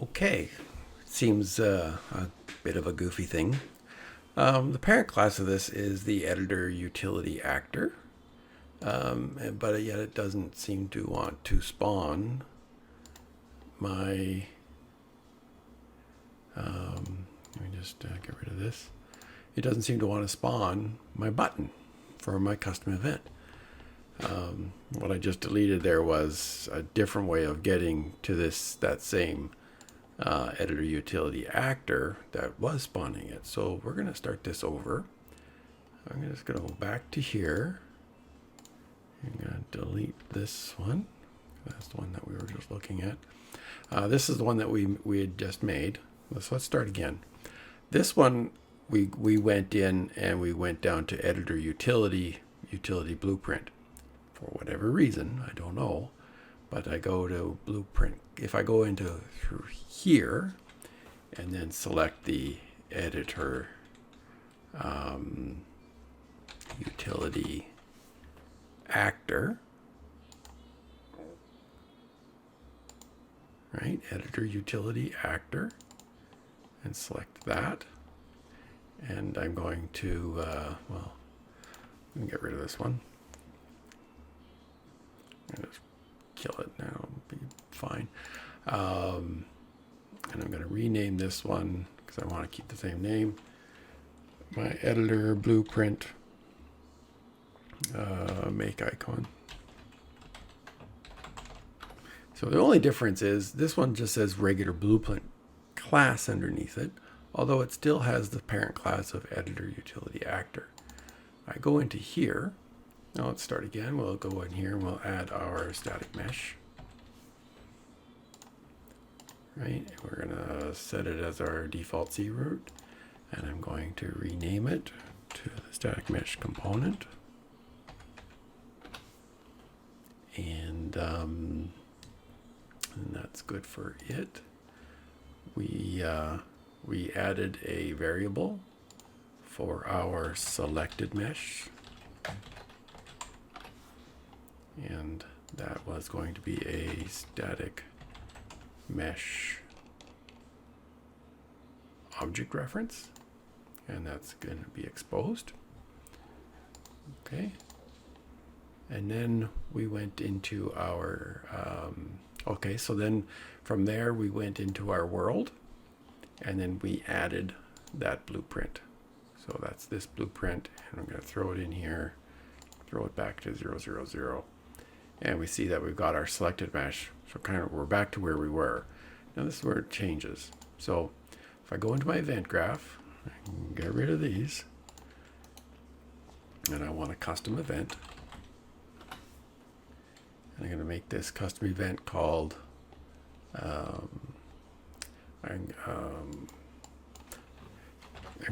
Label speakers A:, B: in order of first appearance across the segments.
A: Okay, seems a bit of a goofy thing. The parent class of this is the editor utility actor, but yet it doesn't seem to want to spawn my. Let me just get rid of this. It doesn't seem to want to spawn my button for my custom event. What I just deleted there was a different way of getting to that same editor utility actor that was spawning it. So we're going to start this over. I'm just going to go back to here. I'm going to delete this one. That's the one that we were just looking at. This is the one that we had just made. Let's start again. This one we went in and we went down to editor utility blueprint. For whatever reason, I don't know, but I go to blueprint. If I go into through here and then select the editor utility actor, right? Editor utility actor, and select that. And I'm going to, well, let me get rid of this one. And just kill it now, it'll be fine. And I'm going to rename this one because I want to keep the same name. My editor blueprint make icon. So the only difference is this one just says regular blueprint class underneath it, although it still has the parent class of editor utility actor. I go into here. Now let's start again. We'll go in here and we'll add our static mesh. Right, we're gonna set it as our default Z root, and I'm going to rename it to the static mesh component. And that's good for it. We added a variable for our selected mesh, and that was going to be a static mesh object reference, and that's going to be exposed. Okay, and then we went into our okay, so then from there we went into our world, and then we added that blueprint. So that's this blueprint, and I'm going to throw it in here, throw it back to 0, 0, 0. And we see that we've got our selected mesh. So kind of we're back to where we were. Now this is where it changes. So if I go into my event graph, I can get rid of these, and I want a custom event. And I'm going to make this custom event called I'm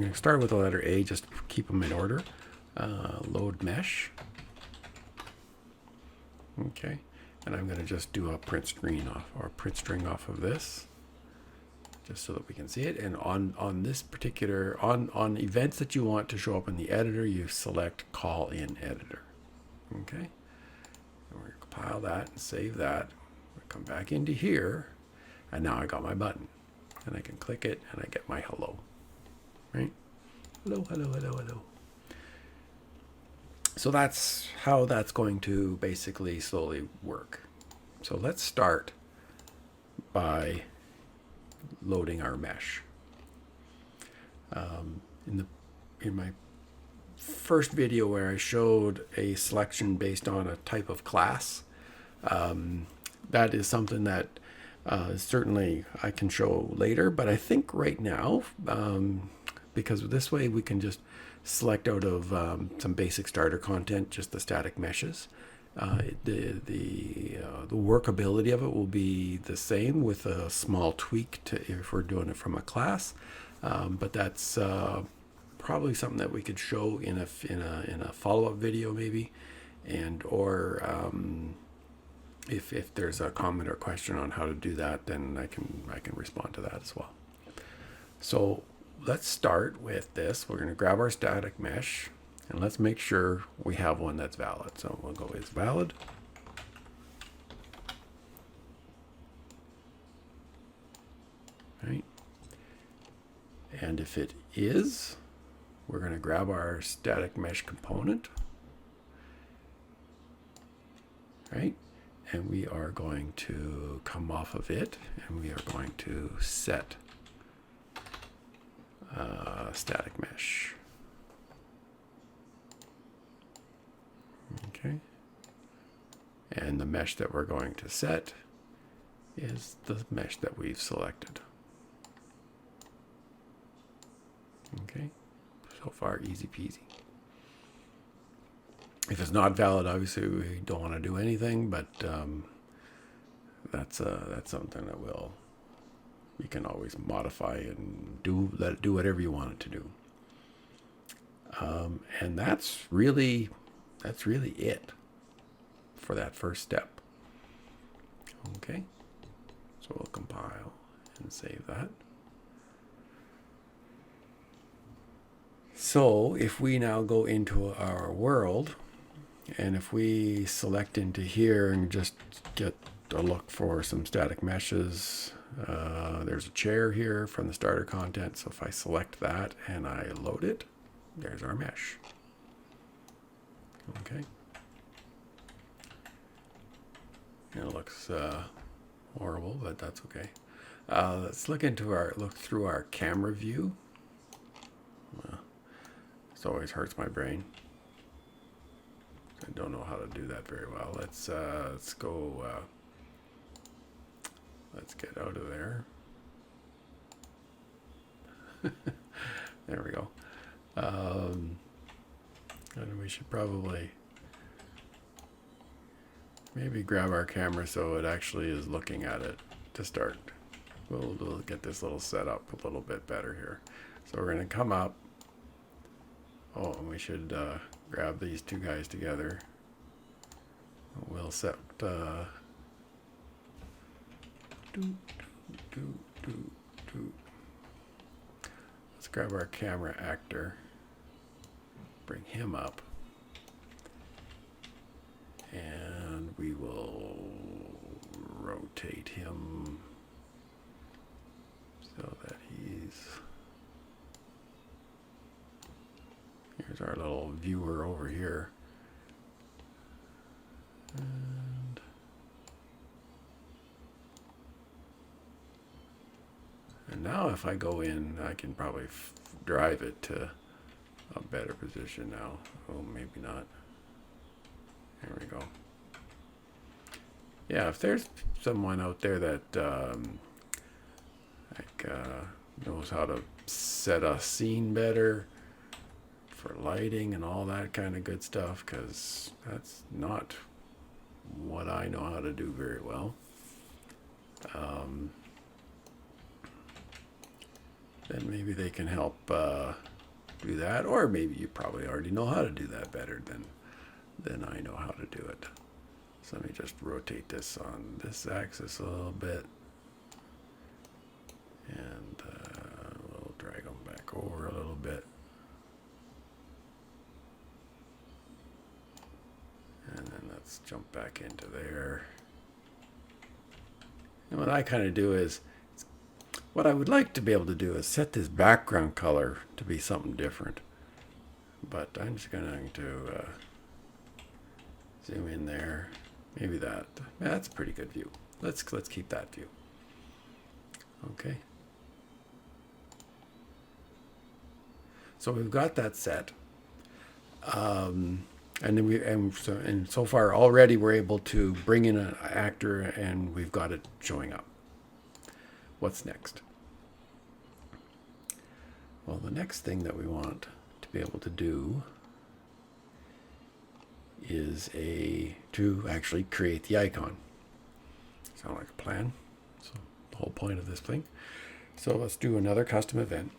A: going to start with the letter A just to keep them in order. Load mesh. Okay, and I'm going to just do a print string off of this, just so that we can see it. And on this particular on events that you want to show up in the editor, you select call in editor. Okay, and we're going to compile that and save that. We'll come back into here, and now I got my button, and I can click it, and I get my hello. Right? Hello, hello, hello, hello. So that's how that's going to basically slowly work. So let's start by loading our mesh. In my first video where I showed a selection based on a type of class, that is something that certainly I can show later, but I think right now, because this way we can just select out of some basic starter content, just the static meshes. The workability of it will be the same with a small tweak to if we're doing it from a class, but that's probably something that we could show in a follow-up video maybe, and or if there's a comment or question on how to do that, then I can respond to that as well. So let's start with this. We're going to grab our static mesh, and let's make sure we have one that's valid. So we'll go is valid. And if it is, we're going to grab our static mesh component, right? And we are going to come off of it, and we are going to set static mesh. Okay. And the mesh that we're going to set is the mesh that we've selected. Okay. So far, easy peasy. If it's not valid, obviously we don't want to do anything, but that's something that you can always modify and let it do whatever you want it to do. And that's really it for that first step. Okay, so we'll compile and save that. So if we now go into our world, and if we select into here and just get a look for some static meshes, there's a chair here from the starter content. So if I select that and I load it, there's our mesh. Okay. And it looks horrible, but that's okay. Let's look through our camera view. This always hurts my brain. I don't know how to do that very well. Let's go. Let's get out of there. There we go. And we should probably maybe grab our camera so it actually is looking at it to start. We'll get this little set up a little bit better here. So we're going to come up. Oh, and we should grab these two guys together. We'll set let's grab our camera actor, bring him up, and we will rotate him so that here's our little viewer over here. And now if I go in, I can probably drive it to a better position now. Oh, maybe not. There we go. Yeah, if there's someone out there that knows how to set a scene better for lighting and all that kind of good stuff, because that's not what I know how to do very well. Then maybe they can help do that, or maybe you probably already know how to do that better than I know how to do it. So let me just rotate this on this axis a little bit, and we'll drag them back over a little bit. And then let's jump back into there. And what I kind of do is, what I would like to be able to do is set this background color to be something different. But I'm just going to zoom in there. Maybe that's a pretty good view. Let's keep that view. Okay. So we've got that set. And then so far already we're able to bring in an actor and we've got it showing up. What's next? Well, the next thing that we want to be able to do is to actually create the icon. Sound like a plan? So the whole point of this thing. So let's do another custom event.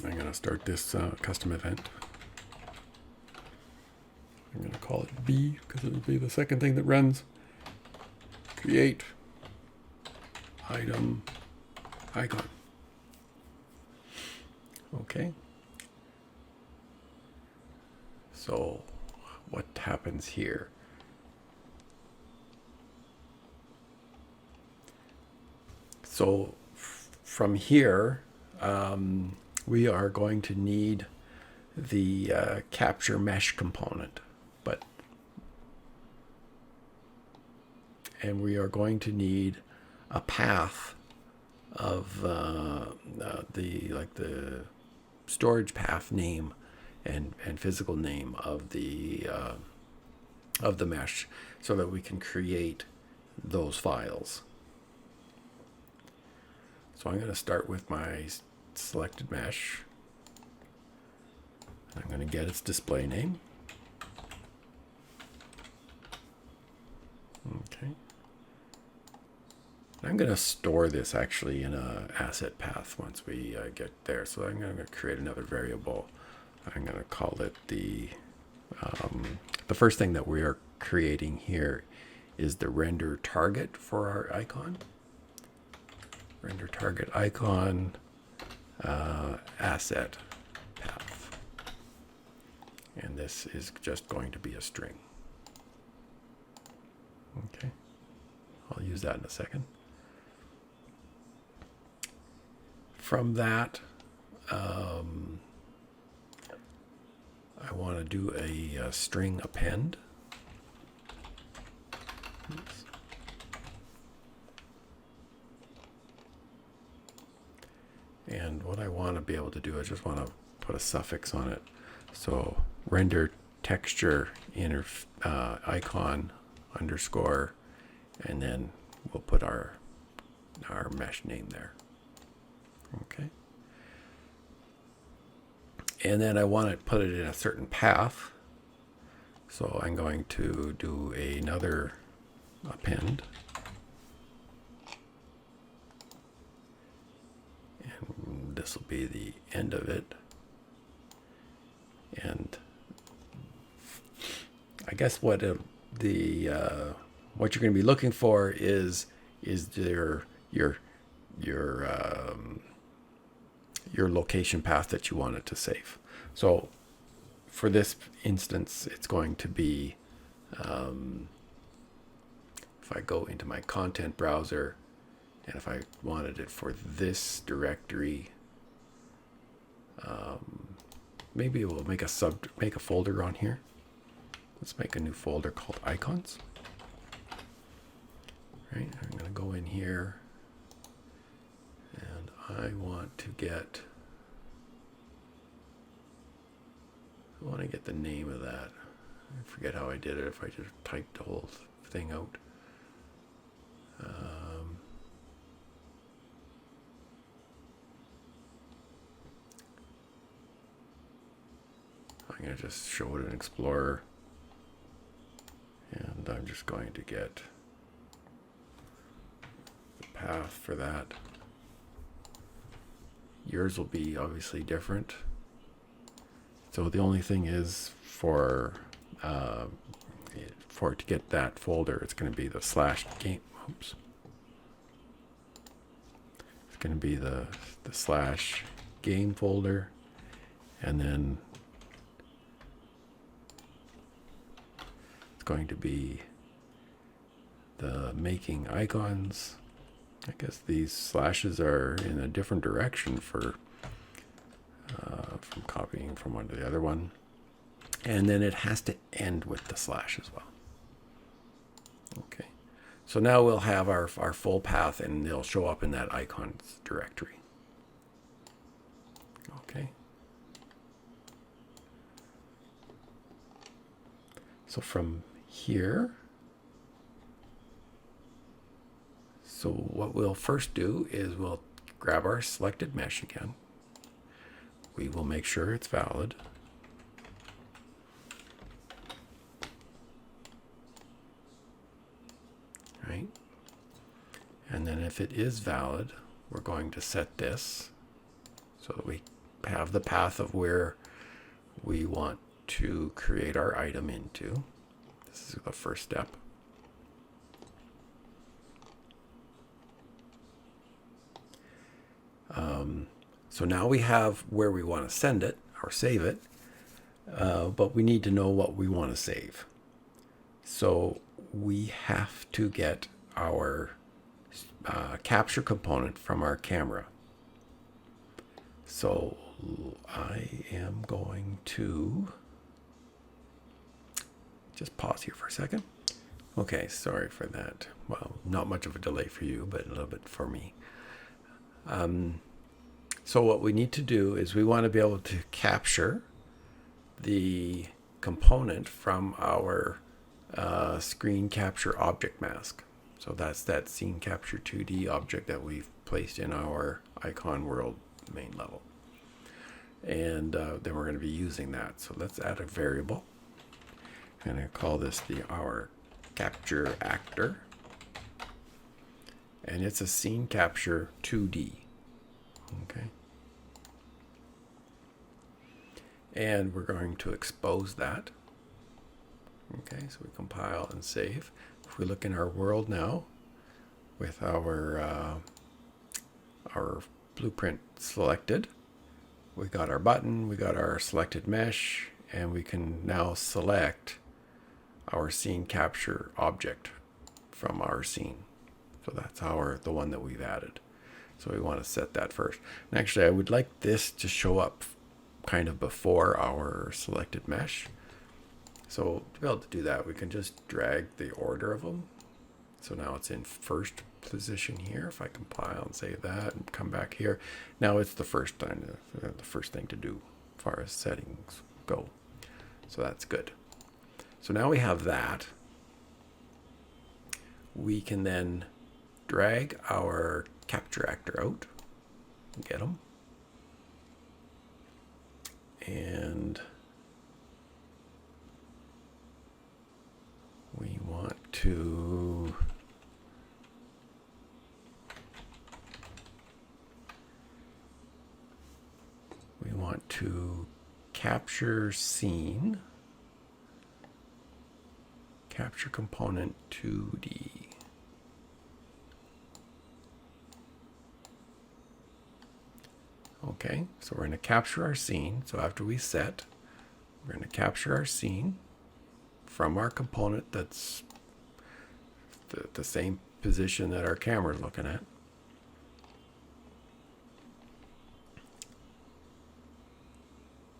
A: I'm going to start this custom event. I'm going to call it B because it'll be the second thing that runs. Create item icon. Okay. So what happens here? So from here, we are going to need the capture mesh component, and we are going to need a path of the storage path name and physical name of the mesh, so that we can create those files. So I'm going to start with my selected mesh. I'm going to get its display name. Okay. I'm going to store this actually in a asset path once we get there. So I'm going to create another variable. I'm going to call it the first thing that we are creating here is the render target for our icon. Render target icon asset path. And this is just going to be a string. Okay. I'll use that in a second. From that, I want to do a string append. Oops. And what I want to be able to do, I just want to put a suffix on it. So render texture icon underscore, and then we'll put our mesh name there. Okay. And then I want to put it in a certain path. So I'm going to do another append. And this will be the end of it. And I guess what you're going to be looking for is your location path that you want it to save. So for this instance, it's going to be, if I go into my content browser, and if I wanted it for this directory, maybe we'll make a folder on here. Let's make a new folder called icons. Right, I'm going to go in here, and I want to get the name of that. I forget how I did it. If I just typed the whole thing out. I'm going to just show it in Explorer, and I'm just going to get the path for that. Yours will be obviously different. So the only thing is for it to get that folder, it's going to be the /game. Oops. It's going to be the /game folder, and then it's going to be the making icons. I guess these slashes are in a different direction from copying from one to the other one. And then it has to end with the slash as well. Okay. So now we'll have our full path, and they'll show up in that icons directory. Okay. So from here, so what we'll first do is we'll grab our selected mesh again. We will make sure it's valid. Right? And then if it is valid, we're going to set this so that we have the path of where we want to create our item into. This is the first step. So now we have where we want to send it or save it, but we need to know what we want to save. So we have to get our capture component from our camera. So I am going to just pause here for a second. Okay, sorry for that. Well, not much of a delay for you, but a little bit for me. So what we need to do is we want to be able to capture the component from our screen capture object mask. So that's that scene capture 2D object that we've placed in our icon world main level. And then we're going to be using that. So let's add a variable. I'm going to call this our capture actor. And it's a scene capture 2D. Okay. And we're going to expose that. Okay, so we compile and save. If we look in our world now with our blueprint selected, we got our button, we got our selected mesh, and we can now select our scene capture object from our scene. So that's the one that we've added. So we want to set that first. And actually, I would like this to show up kind of before our selected mesh. So to be able to do that, we can just drag the order of them. So now it's in first position here. If I compile and save that and come back here, now it's the first thing to do as far as settings go. So that's good. So now we have that. We can then drag our capture actor out, get them, and we want to capture scene, capture component 2D. Okay, so we're going to capture our scene. So after we set, we're going to capture our scene from our component that's the same position that our camera is looking at.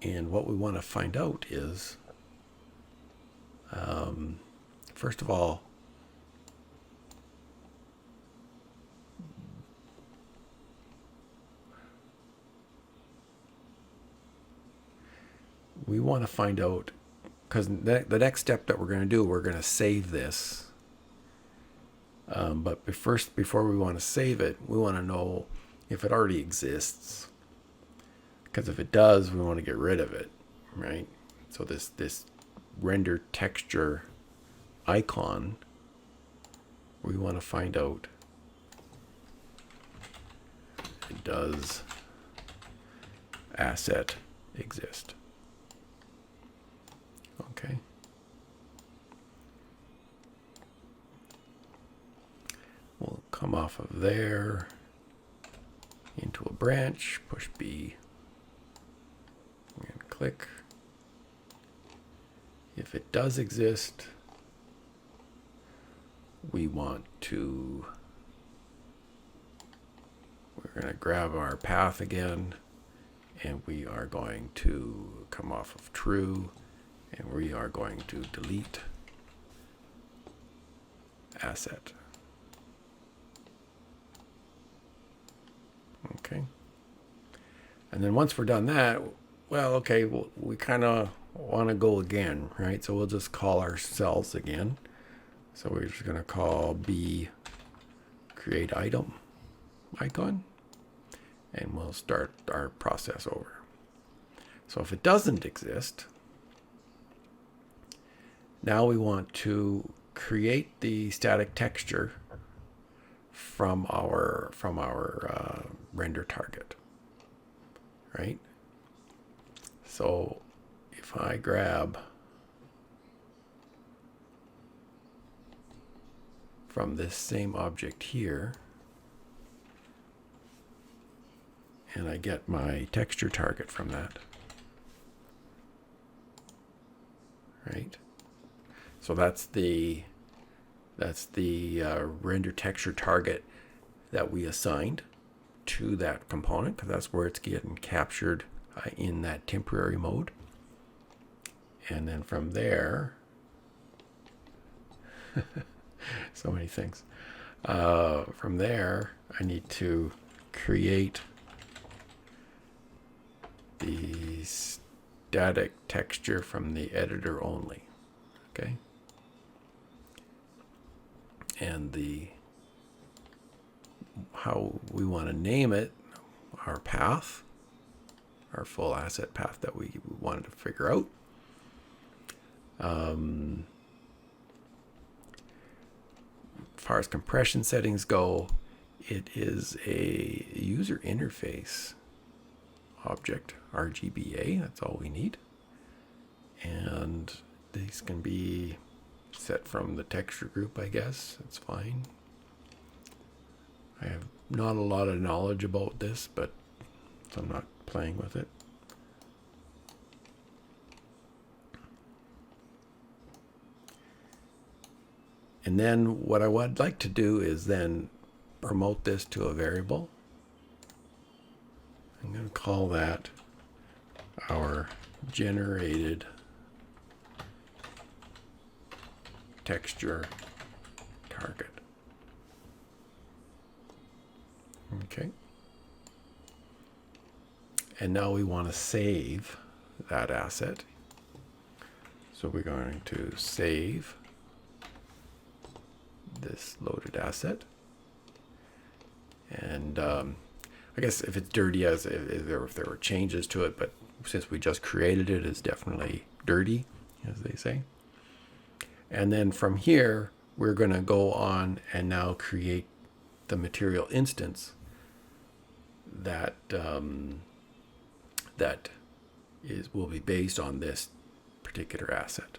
A: And what we want to find out is, first of all, we want to find out, because the next step that we're going to do, we're going to save this. But first, before we want to save it, we want to know if it already exists. Because if it does, we want to get rid of it, right? So this render texture icon, we want to find out does asset exist. Okay. We'll come off of there into a branch, push B, and click. If it does exist, we're going to grab our path again, and we are going to come off of true, and we are going to delete asset. Okay. And then once we're done that, well, okay, we kind of want to go again, right? So we'll just call our cells again. So we're just going to call B create item icon, and we'll start our process over. So if it doesn't exist, now we want to create the static texture from our render target, right? So if I grab from this same object here, and I get my texture target from that, right? So that's the render texture target that we assigned. to that component because that's where it's getting captured in that temporary mode. And then from there, so many things. From there, I need to create the static texture from the editor only. Okay. And the how we want to name it, our path, our full asset path that we wanted to figure out. As far as compression settings go, it is a user interface object, RGBA. That's all we need. And these can be set from the texture group, I guess. That's fine. I have not a lot of knowledge about this, but so I'm not playing with it. And then what I would like to do is then promote this to a variable. I'm going to call that our generated texture target. Okay. And now we want to save that asset. So we're going to save this loaded asset. And I guess if it's dirty, if there were changes to it, but since we just created it, it's definitely dirty, as they say. And then from here, we're going to go on and now create the material instance that will be based on this particular asset.